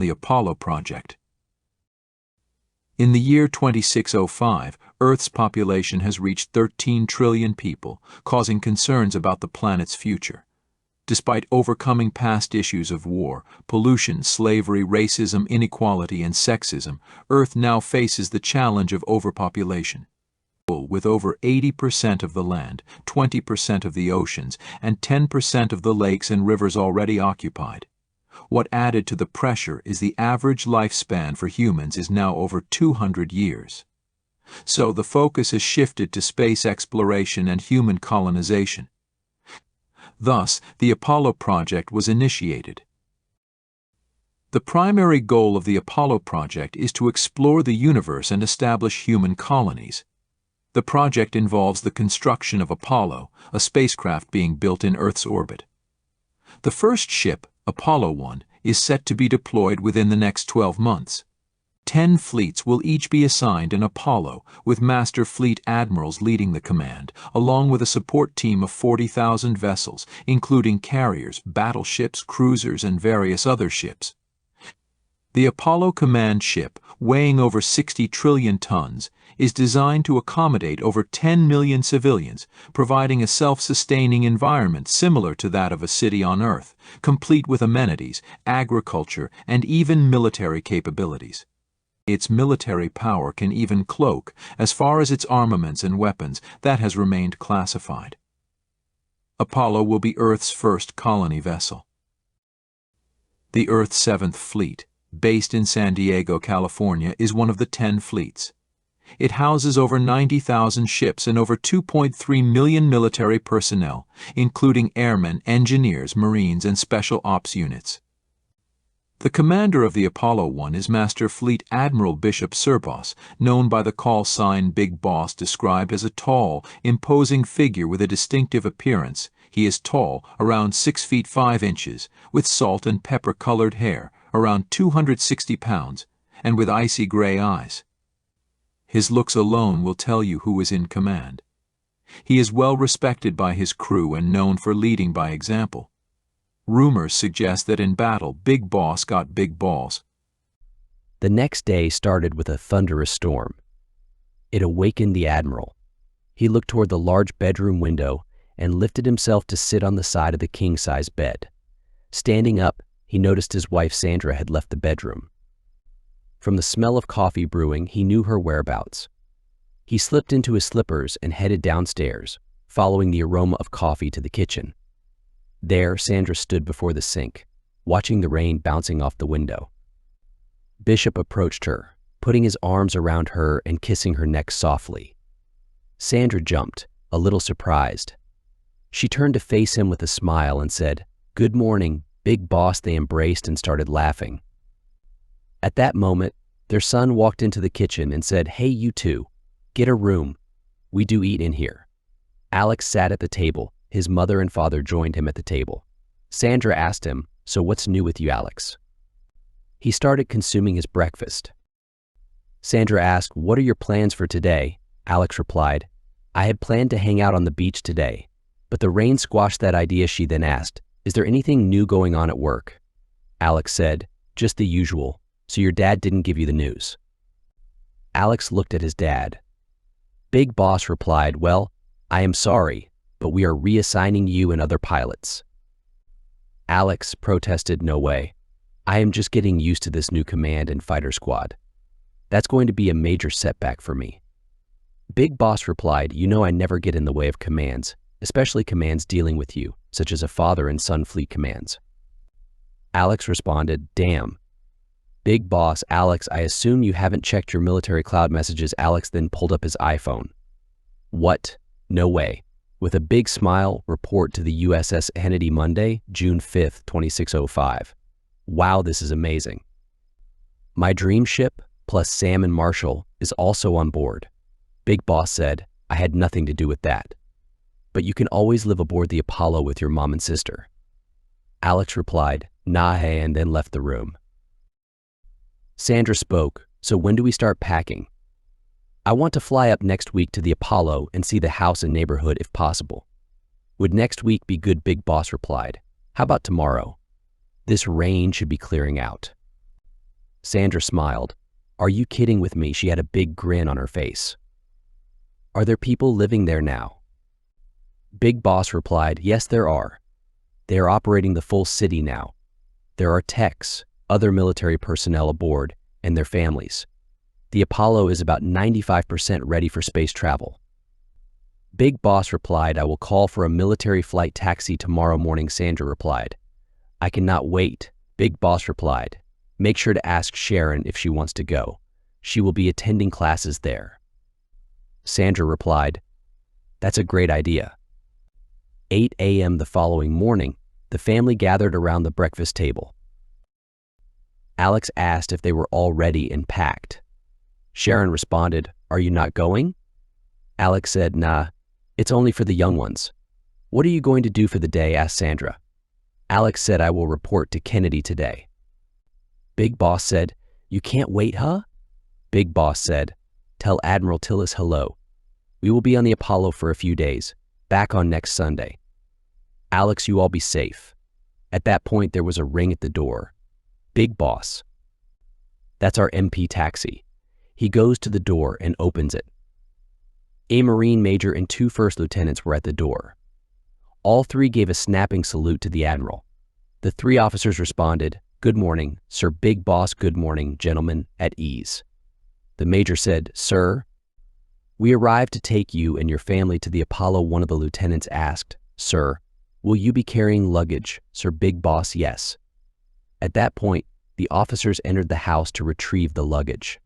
the Apollo Project. In the year 2605, Earth's population has reached 13 trillion people, causing concerns about the planet's future. Despite overcoming past issues of war, pollution, slavery, racism, inequality, and sexism, Earth now faces the challenge of overpopulation. With over 80% of the land, 20% of the oceans, and 10% of the lakes and rivers already occupied. What added to the pressure is the average lifespan for humans is now over 200 years. So the focus has shifted to space exploration and human colonization. Thus, the Apollo project was initiated. The primary goal of the Apollo project is to explore the universe and establish human colonies. The project involves the construction of Apollo, a spacecraft being built in Earth's orbit. The first ship, Apollo 1, is set to be deployed within the next 12 months. 10 fleets will each be assigned an Apollo, with Master Fleet Admirals leading the command, along with a support team of 40,000 vessels, including carriers, battleships, cruisers, and various other ships. The Apollo command ship, weighing over 60 trillion tons, is designed to accommodate over 10 million civilians, providing a self-sustaining environment similar to that of a city on Earth, complete with amenities, agriculture, and even military capabilities. Its military power can even cloak, as far as its armaments and weapons, that has remained classified. Apollo will be Earth's first colony vessel. The Earth's 7th Fleet, based in San Diego, California, is one of the 10 fleets. It houses over 90,000 ships and over 2.3 million military personnel, including airmen, engineers, marines, and special ops units. The commander of the Apollo 1 is Master Fleet Admiral Bishop Serbos, known by the call sign Big Boss, described as a tall, imposing figure with a distinctive appearance. He is tall, around 6 feet 5 inches, with salt and pepper-colored hair, around 260 pounds, and with icy gray eyes. His looks alone will tell you who is in command. He is well respected by his crew and known for leading by example. Rumors suggest that in battle, Big Boss got big balls. The next day started with a thunderous storm. It awakened the admiral. He looked toward the large bedroom window and lifted himself to sit on the side of the king-size bed. Standing up, he noticed his wife Sandra had left the bedroom. From the smell of coffee brewing, he knew her whereabouts. He slipped into his slippers and headed downstairs, following the aroma of coffee to the kitchen. There, Sandra stood before the sink, watching the rain bouncing off the window. Bishop approached her, putting his arms around her and kissing her neck softly. Sandra jumped, a little surprised. She turned to face him with a smile and said, "Good morning, Big Boss." They embraced and started laughing. At that moment, their son walked into the kitchen and said, "Hey, you two, get a room. We do eat in here." Alex sat at the table. His mother and father joined him at the table. Sandra asked him, "So what's new with you, Alex?" He started consuming his breakfast. Sandra asked, "What are your plans for today?" Alex replied, "I had planned to hang out on the beach today, but the rain squashed that idea." She then asked, "Is there anything new going on at work?" Alex said, "Just the usual. So your dad didn't give you the news?" Alex looked at his dad. Big Boss replied, "Well, I am sorry, but we are reassigning you and other pilots." Alex protested, "No way. I am just getting used to this new command and fighter squad. That's going to be a major setback for me." Big Boss replied, "You know I never get in the way of commands, especially commands dealing with you, such as a father and son fleet commands." Alex responded, "Damn. Big Boss, Alex, I assume you haven't checked your military cloud messages." Alex then pulled up his iPhone. "What? No way." With a big smile, report to the USS Hennedy Monday, June 5th, 2605. "Wow, this is amazing. My dream ship, plus Sam and Marshall, is also on board." Big Boss said, "I had nothing to do with that. But you can always live aboard the Apollo with your mom and sister." Alex replied, "Nah, hey," and then left the room. Sandra spoke, "So when do we start packing?" "I want to fly up next week to the Apollo and see the house and neighborhood if possible." "Would next week be good?" Big Boss replied. "How about tomorrow? This rain should be clearing out." Sandra smiled. Are you kidding with me? She had a big grin on her face. Are there people living there now? Big Boss replied, yes, there are. They are operating the full city now. There are techs, other military personnel aboard, and their families. The Apollo is about 95% ready for space travel. Big Boss replied, I will call for a military flight taxi tomorrow morning. Sandra replied, I cannot wait. Big Boss replied, make sure to ask Sharon if she wants to go. She will be attending classes there. Sandra replied, that's a great idea. 8 a.m. the following morning, the family gathered around the breakfast table. Alex asked if they were all ready and packed. Sharon responded, are you not going? Alex said, nah, it's only for the young ones. What are you going to do for the day? Asked Sandra. Alex said, I will report to Kennedy today. Big Boss said, you can't wait, huh? Big Boss said, tell Admiral Tillis hello. We will be on the Apollo for a few days, back on next Sunday. Alex, you all be safe. At that point, there was a ring at the door. Big Boss. That's our MP taxi. He goes to the door and opens it. A Marine Major and 2 first lieutenants were at the door. All 3 gave a snapping salute to the Admiral. The 3 officers responded, good morning, Sir. Big Boss, good morning, gentlemen, at ease. The Major said, sir, we arrived to take you and your family to the Apollo. One of the lieutenants asked, sir, will you be carrying luggage? Sir. Big Boss, yes. At that point, the officers entered the house to retrieve the luggage.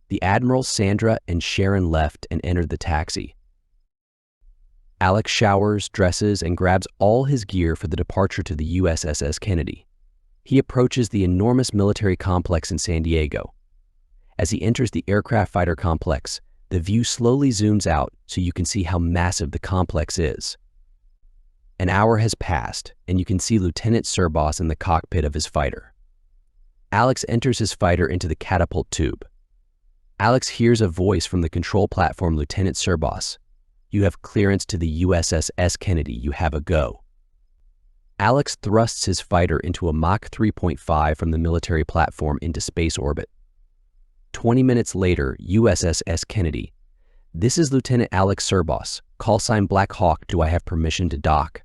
The Admiral, Sandra, and Sharon left and entered the taxi. Alex showers, dresses, and grabs all his gear for the departure to the USS Kennedy. He approaches the enormous military complex in San Diego. As he enters the aircraft fighter complex, the view slowly zooms out so you can see how massive the complex is. An hour has passed, and you can see Lieutenant Serbos in the cockpit of his fighter. Alex enters his fighter into the catapult tube. Alex hears a voice from the control platform. Lieutenant Serbos, you have clearance to the USS Kennedy. You have a go. Alex thrusts his fighter into a Mach 3.5 from the military platform into space orbit. 20 minutes later, USS Kennedy. This is Lieutenant Alex Serbos. Call sign Black Hawk. Do I have permission to dock?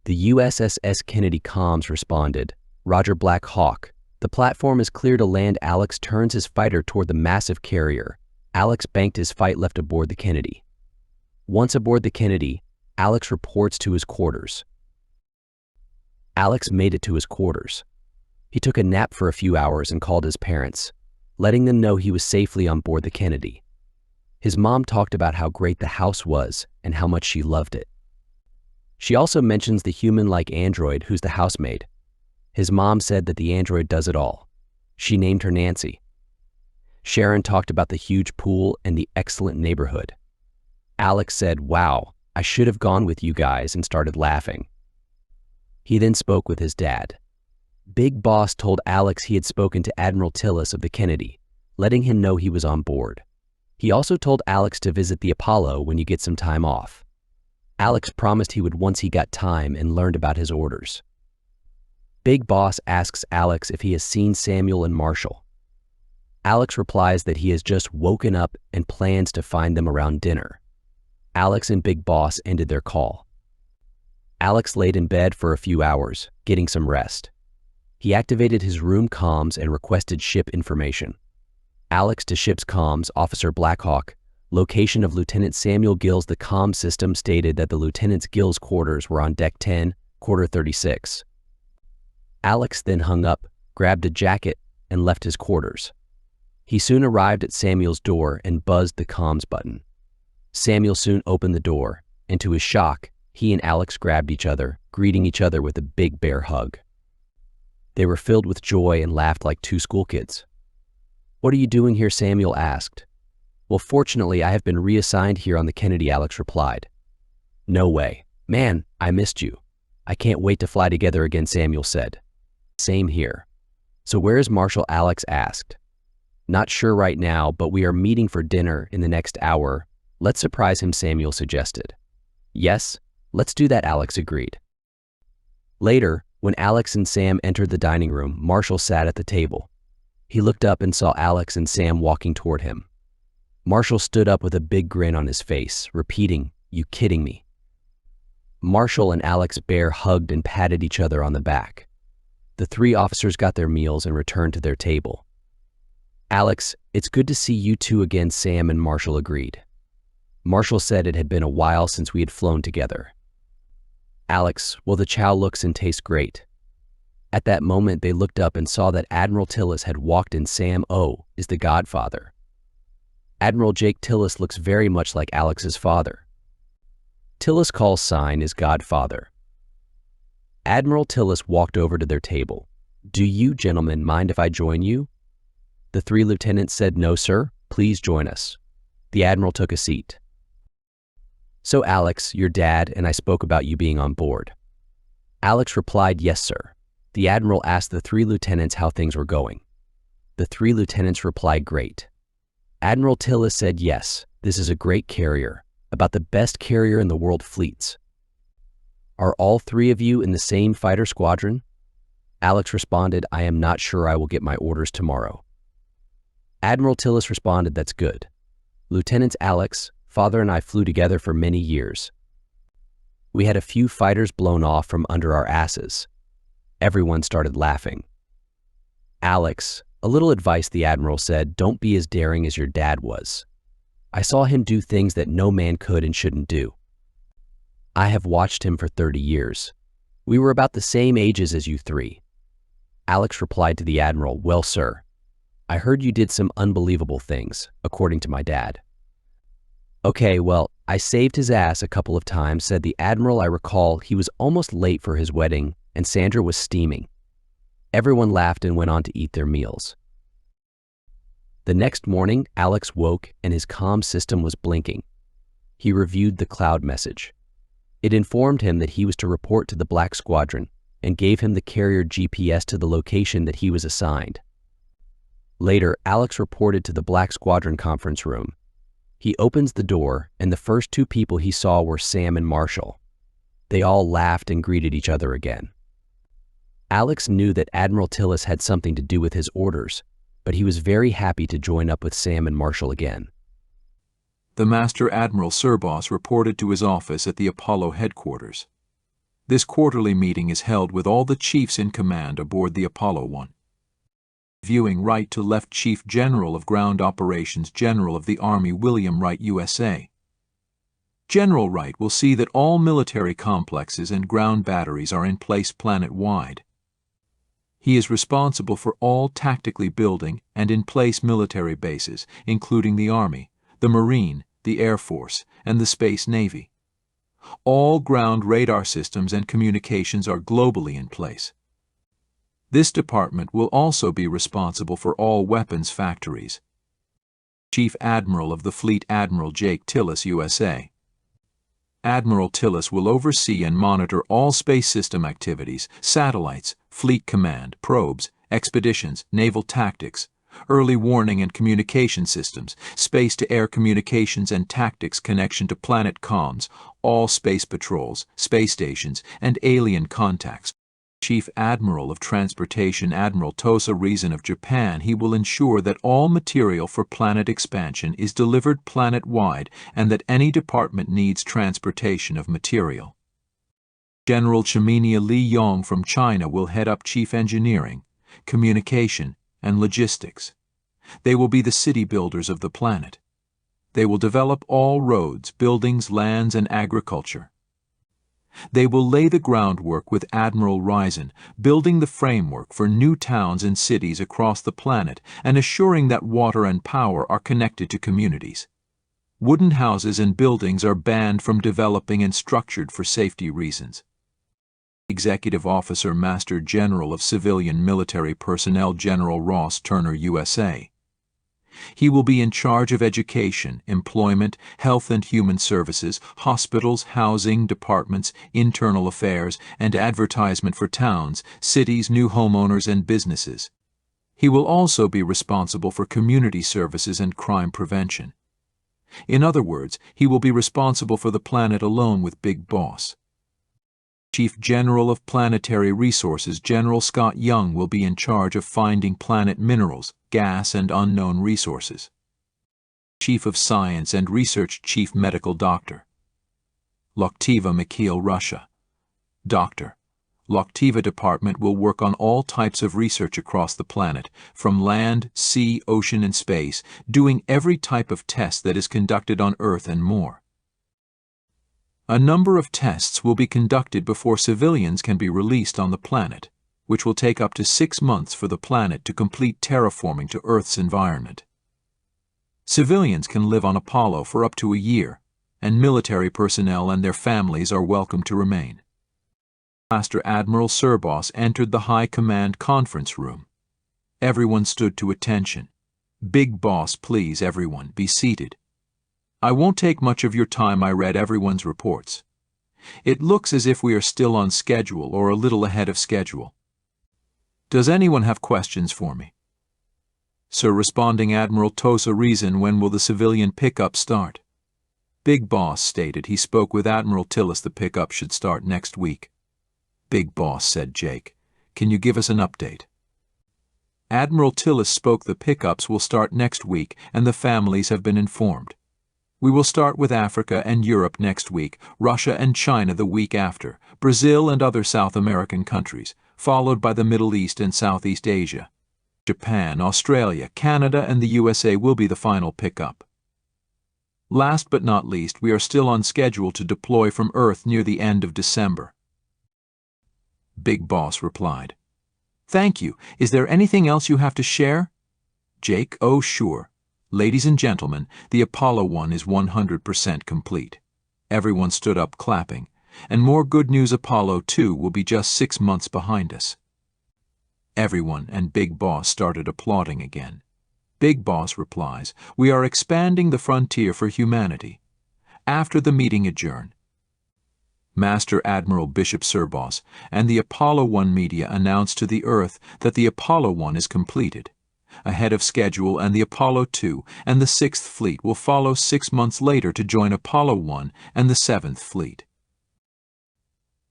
The USS Kennedy comms responded, Roger, Black Hawk. The platform is clear to land. Alex turns his fighter toward the massive carrier. Alex banked his fight left aboard the Kennedy. Once aboard the Kennedy, Alex reports to his quarters. Alex made it to his quarters. He took a nap for a few hours and called his parents, letting them know he was safely on board the Kennedy. His mom talked about how great the house was and how much she loved it. She also mentions the human-like android who's the housemaid. His mom said that the android does it all. She named her Nancy. Sharon talked about the huge pool and the excellent neighborhood. Alex said, wow, I should have gone with you guys, and started laughing. He then spoke with his dad. Big Boss told Alex he had spoken to Admiral Tillis of the Kennedy, letting him know he was on board. He also told Alex to visit the Apollo when you get some time off. Alex promised he would once he got time and learned about his orders. Big Boss asks Alex if he has seen Samuel and Marshall. Alex replies that he has just woken up and plans to find them around dinner. Alex and Big Boss ended their call. Alex laid in bed for a few hours, getting some rest. He activated his room comms and requested ship information. Alex to ship's comms, Officer Blackhawk, location of Lieutenant Samuel Gills. The comm system stated that the Lieutenant's Gills quarters were on deck 10, quarter 36. Alex then hung up, grabbed a jacket, and left his quarters. He soon arrived at Samuel's door and buzzed the comms button. Samuel soon opened the door, and to his shock, he and Alex grabbed each other, greeting each other with a big bear hug. They were filled with joy and laughed like 2 school kids. What are you doing here? Samuel asked. Well, fortunately, I have been reassigned here on the Kennedy, Alex replied. No way. Man, I missed you. I can't wait to fly together again, Samuel said. Same here. So where is Marshall? Alex asked. Not sure right now, but we are meeting for dinner in the next hour. Let's surprise him, Samuel suggested. Yes, let's do that, Alex agreed. Later, when Alex and Sam entered the dining room, Marshall sat at the table. He looked up and saw Alex and Sam walking toward him. Marshall stood up with a big grin on his face, repeating, "You kidding me?" Marshall and Alex Bear hugged and patted each other on the back. The three officers got their meals and returned to their table. "Alex, it's good to see you two again," Sam and Marshall agreed. Marshall said it had been a while since we had flown together. "Alex, well, the chow looks and tastes great." At that moment, they looked up and saw that Admiral Tillis had walked in. Sam is the godfather. Admiral Jake Tillis looks very much like Alex's father. Tillis calls sign is godfather. Admiral Tillis walked over to their table. "Do you gentlemen mind if I join you?" The three lieutenants said, "No, sir. Please join us." The admiral took a seat. "So Alex, your dad and I spoke about you being on board." Alex replied, "Yes, sir." The admiral asked the three lieutenants how things were going. The three lieutenants replied, "Great." Admiral Tillis said, "Yes, this is a great carrier, about the best carrier in the world fleets." "Are all three of you in the same fighter squadron?" Alex responded, "I am not sure. I will get my orders tomorrow." Admiral Tillis responded, "That's good. Lieutenants Alex, father and I flew together for many years. We had a few fighters blown off from under our asses." Everyone started laughing. "Alex, a little advice," the admiral said, "don't be as daring as your dad was. I saw him do things that no man could and shouldn't do. I have watched him for 30 years. We were about the same ages as you three." Alex replied to the admiral, "Well, sir, I heard you did some unbelievable things, according to my dad." "Okay, well, I saved his ass a couple of times," said the admiral. "I recall he was almost late for his wedding and Sandra was steaming." Everyone laughed and went on to eat their meals. The next morning, Alex woke and his comm system was blinking. He reviewed the cloud message. It informed him that he was to report to the Black Squadron and gave him the carrier GPS to the location that he was assigned. Later, Alex reported to the Black Squadron conference room. He opens the door, and the first two people he saw were Sam and Marshall. They all laughed and greeted each other again. Alex knew that Admiral Tillis had something to do with his orders, but he was very happy to join up with Sam and Marshall again. The Master Admiral Serbos reported to his office at the Apollo headquarters. This quarterly meeting is held with all the chiefs in command aboard the Apollo 1. Viewing right to left, Chief General of Ground Operations General of the Army William Wright, USA. General Wright will see that all military complexes and ground batteries are in place planet-wide. He is responsible for all tactically building and in-place military bases, including the Army, the Marine, the Air Force, and the Space Navy. All ground radar systems and communications are globally in place. This department will also be responsible for all weapons factories. Chief Admiral of the Fleet Admiral Jake Tillis, USA. Admiral Tillis will oversee and monitor all space system activities, satellites, fleet command, probes, expeditions, naval tactics, early warning and communication systems, space-to-air communications and tactics connection to planet comms, all space patrols, space stations, and alien contacts. Chief Admiral of Transportation Admiral Tosa Reason of Japan, he will ensure that all material for planet expansion is delivered planet-wide and that any department needs transportation of material. General Chiminia Li Yong from China will head up Chief Engineering, Communication, and Logistics. They will be the city builders of the planet. They will develop all roads, buildings, lands, and agriculture. They will lay the groundwork with Admiral Risen, building the framework for new towns and cities across the planet and assuring that water and power are connected to communities. Wooden houses and buildings are banned from developing and structured for safety reasons. Executive Officer Master General of Civilian Military Personnel General Ross Turner, USA. He will be in charge of education, employment, health and human services, hospitals, housing, departments, internal affairs, and advertisement for towns, cities, new homeowners, and businesses. He will also be responsible for community services and crime prevention. In other words, he will be responsible for the planet alone with Big Boss. Chief General of Planetary Resources General Scott Young will be in charge of finding planet minerals, gas, and unknown resources. Chief of Science and Research Chief Medical Doctor Loktiva Mikhail, Russia. Doctor. Loktiva Department will work on all types of research across the planet, from land, sea, ocean, and space, doing every type of test that is conducted on Earth and more. A number of tests will be conducted before civilians can be released on the planet, which will take up to 6 months for the planet to complete terraforming to Earth's environment. Civilians can live on Apollo for up to a year, and military personnel and their families are welcome to remain. Master Admiral Serbos entered the High Command conference room. Everyone stood to attention. Big boss, please, everyone, be seated. I won't take much of your time. I read everyone's reports. It looks as if we are still on schedule or a little ahead of schedule. Does anyone have questions for me? Sir, responding Admiral Tosa reason, when will the civilian pickup start? Big boss stated he spoke with Admiral Tillis. The pickup should start next week. Big boss, said Jake. Can you give us an update? Admiral Tillis spoke the pickups will start next week and the families have been informed. We will start with Africa and Europe next week, Russia and China the week after, Brazil and other South American countries, followed by the Middle East and Southeast Asia. Japan, Australia, Canada, and the USA will be the final pickup. Last but not least, we are still on schedule to deploy from Earth near the end of December. Big Boss replied. Thank you. Is there anything else you have to share? Jake, oh sure. Ladies and gentlemen, the Apollo 1 is 100% complete. Everyone stood up clapping. And more good news, Apollo 2 will be just 6 months behind us. Everyone and Big Boss started applauding again. Big Boss replies, we are expanding the frontier for humanity. After the meeting adjourned, Master Admiral Bishop Serbos and the Apollo 1 media announced to the Earth that the Apollo 1 is completed, ahead of schedule, and the Apollo 2 and the 6th Fleet will follow 6 months later to join Apollo 1 and the 7th Fleet.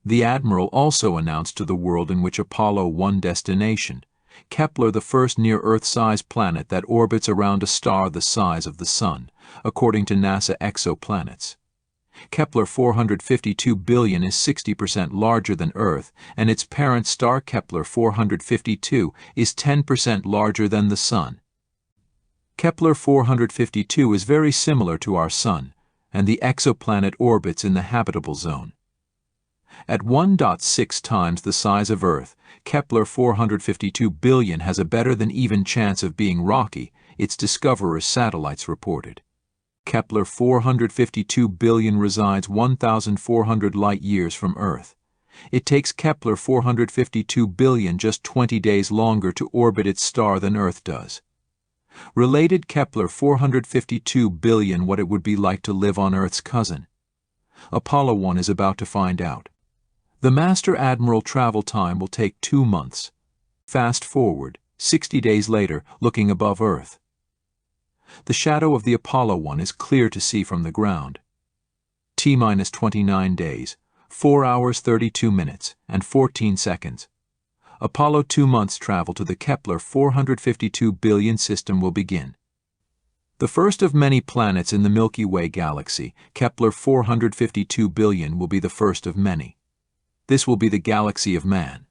The Admiral also announced to the world in which Apollo 1 destination, Kepler, the first near-Earth-sized planet that orbits around a star the size of the Sun, according to NASA exoplanets. Kepler 452 billion is 60% larger than Earth, and its parent star Kepler 452 is 10% larger than the Sun. Kepler 452 is very similar to our Sun, and the exoplanet orbits in the habitable zone. At 1.6 times the size of Earth, Kepler 452 billion has a better than even chance of being rocky, its discoverer's satellites reported. Kepler 452 billion resides 1,400 light-years from Earth. It takes Kepler 452 billion just 20 days longer to orbit its star than Earth does. Related Kepler 452 billion what it would be like to live on Earth's cousin. Apollo 1 is about to find out. The Master Admiral travel time will take 2 months. Fast forward, 60 days later, looking above Earth. The shadow of the Apollo 1 is clear to see from the ground. T-minus 29 days, 4 hours 32 minutes, and 14 seconds. Apollo 2 months travel to the Kepler 452 billion system will begin. The first of many planets in the Milky Way galaxy, Kepler 452 billion will be the first of many. This will be the galaxy of man.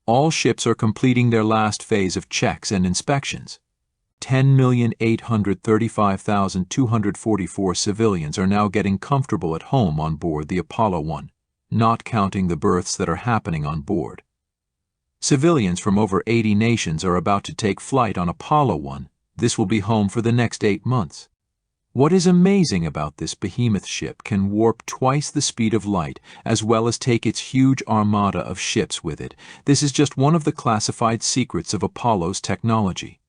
All ships are completing their last phase of checks and inspections. 10,835,244 civilians are now getting comfortable at home on board the Apollo 1, not counting the births that are happening on board. Civilians from over 80 nations are about to take flight on Apollo 1. This will be home for the next 8 months. What is amazing about this behemoth ship can warp twice the speed of light as well as take its huge armada of ships with it. This is just one of the classified secrets of Apollo's technology.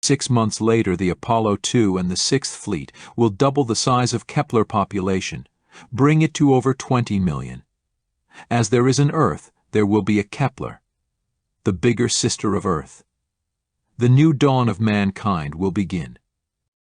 6 months later, the Apollo 2 and the 6th Fleet will double the size of Kepler population, bring it to over 20 million. As there is an Earth, there will be a Kepler, the bigger sister of Earth. The new dawn of mankind will begin.